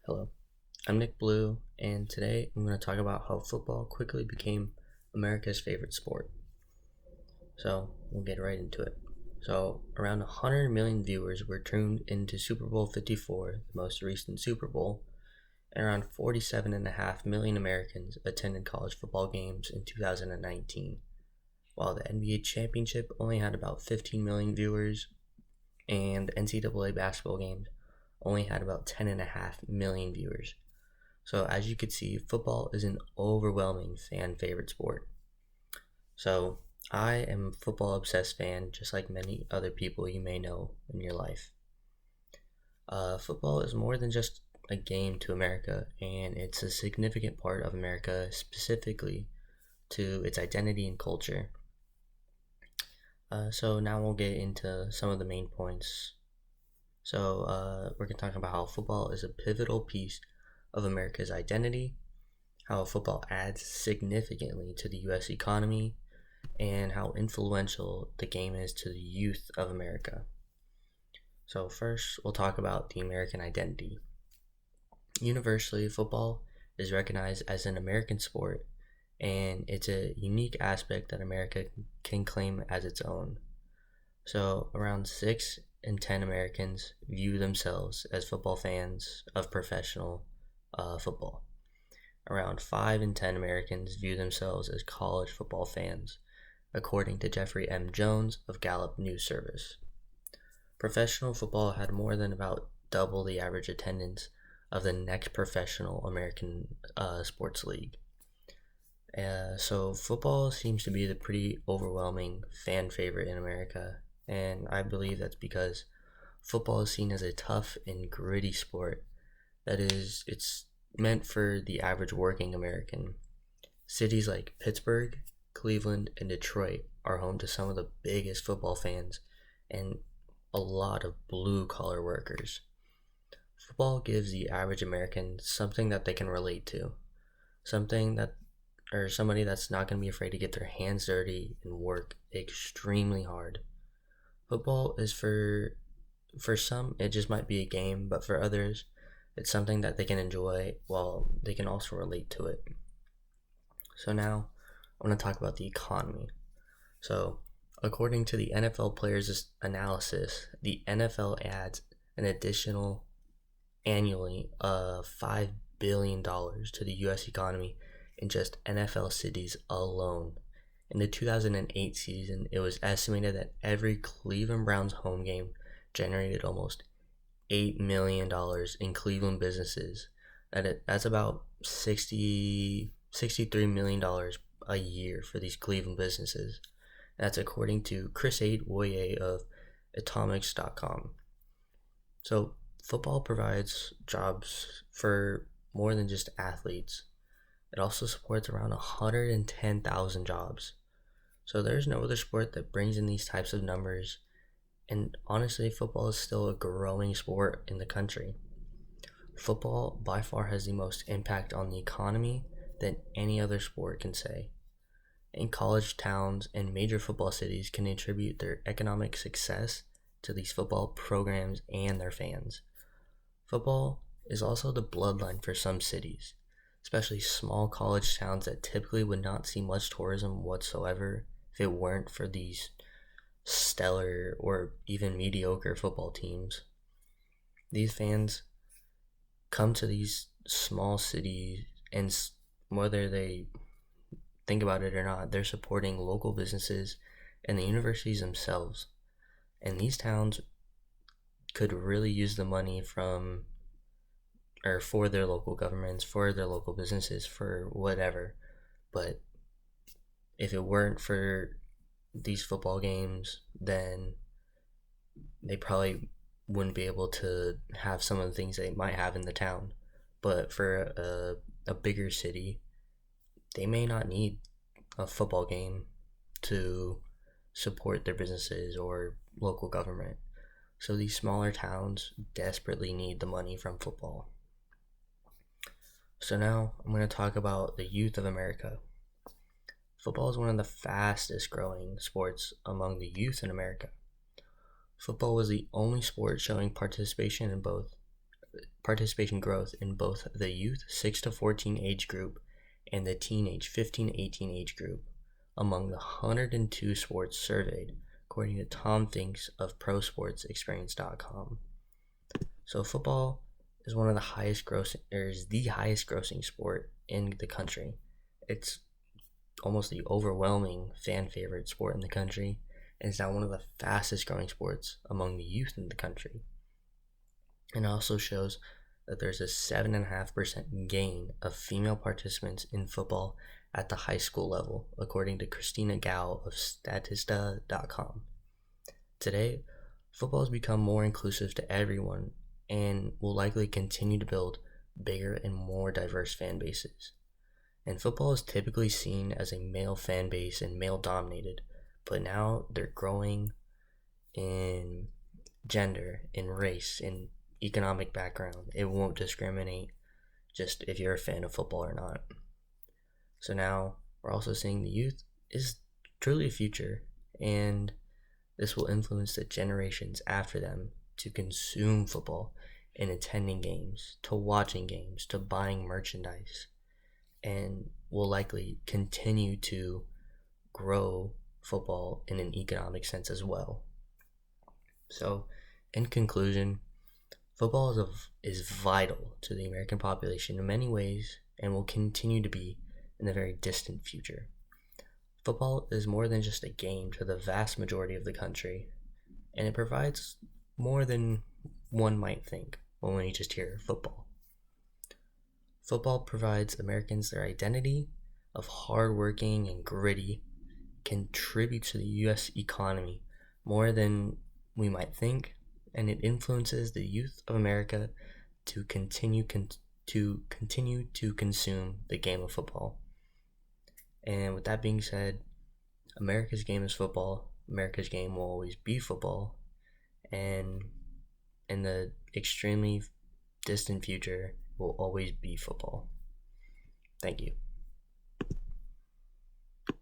Hello, I'm Nick Blue, and today I'm going to talk about how football quickly became America's favorite sport. So we'll get right into it. So, around 100 million viewers were tuned into Super Bowl 54, the most recent Super Bowl, and around 47.5 million Americans attended college football games in 2019, while the NBA Championship only had about 15 million viewers, and the NCAA basketball games only had about 10.5 million viewers. So as you can see, football is an overwhelming fan favorite sport. So I am a football obsessed fan, just like many other people you may know in your life. Football is more than just a game to America, and it's a significant part of America, specifically to its identity and culture. So now we'll get into some of the main points. So we're going to talk about how football is a pivotal piece of America's identity, how football adds significantly to the U.S. economy, and how influential the game is to the youth of America. So, first, we'll talk about the American identity. Universally, football is recognized as an American sport, and it's a unique aspect that America can claim as its own. So, around 6 in 10 Americans view themselves as football fans of professional football. Around 5 in 10 Americans view themselves as college football fans, according to Jeffrey M. Jones of Gallup News Service. Professional football had more than about double the average attendance of the next professional American sports league. So football seems to be the pretty overwhelming fan favorite in America, and I believe that's because football is seen as a tough and gritty sport. That is, it's meant for the average working American. Cities like Pittsburgh, Cleveland, and Detroit are home to some of the biggest football fans and a lot of blue collar workers. Football gives the average American something that they can relate to, something that or somebody that's not going to be afraid to get their hands dirty and work extremely hard. Football is for some it just might be a game, but for others it's something that they can enjoy while they can also relate to it. So now I want to talk about the economy. So, according to the NFL Players Analysis, the NFL adds an additional annually $5 billion to the U.S. economy in just NFL cities alone. In the 2008 season, it was estimated that every Cleveland Browns home game generated almost $8 million in Cleveland businesses. That's about $63 million a year for these Cleveland businesses. That's according to Chris Woye of Atomics.com. So football provides jobs for more than just athletes. It also supports around 110,000 jobs. So there's no other sport that brings in these types of numbers, and honestly, football is still a growing sport in the country. Football by far has the most impact on the economy than any other sport can say. And college towns and major football cities can attribute their economic success to these football programs and their fans. Football is also the bloodline for some cities, especially small college towns that typically would not see much tourism whatsoever if it weren't for these stellar or even mediocre football teams. These fans come to these small cities, and whether they think about it or not, they're supporting local businesses and the universities themselves. And these towns could really use the money from or for their local governments, for their local businesses, for whatever. But if it weren't for these football games, then they probably wouldn't be able to have some of the things they might have in the town. But for a bigger city, they may not need a football game to support their businesses or local government. So these smaller towns desperately need the money from football. So now I'm going to talk about the youth of America. Football is one of the fastest growing sports among the youth in America. Football was the only sport showing participation in both participation growth in both the youth 6 to 14 age group and the teenage 15 to 18 age group among the 102 sports surveyed, according to Tom Finks of ProSportsExperience.com. So football is one of the highest grossing, or is the highest grossing sport in the country. It's almost the overwhelming fan favorite sport in the country, and it's now one of the fastest growing sports among the youth in the country. And it also shows that there's a 7.5% gain of female participants in football at the high school level, according to Christina Gao of Statista.com. Today, football has become more inclusive to everyone and will likely continue to build bigger and more diverse fan bases. And football is typically seen as a male fan base and male dominated, but now they're growing in gender, in race, in economic background. It won't discriminate just if you're a fan of football or not. So now we're also seeing the youth is truly a future, and this will influence the generations after them to consume football and attending games, to watching games, to buying merchandise, and will likely continue to grow football in an economic sense as well. So, in conclusion, football is vital to the American population in many ways and will continue to be in the very distant future. Football is more than just a game to the vast majority of the country, and it provides more than one might think when you just hear football. Football provides Americans their identity of hardworking and gritty, contributes to the U.S. economy more than we might think, and it influences the youth of America to continue to consume the game of football. And with that being said, America's game is football. America's game will always be football. And in the extremely distant future, will always be football. Thank you.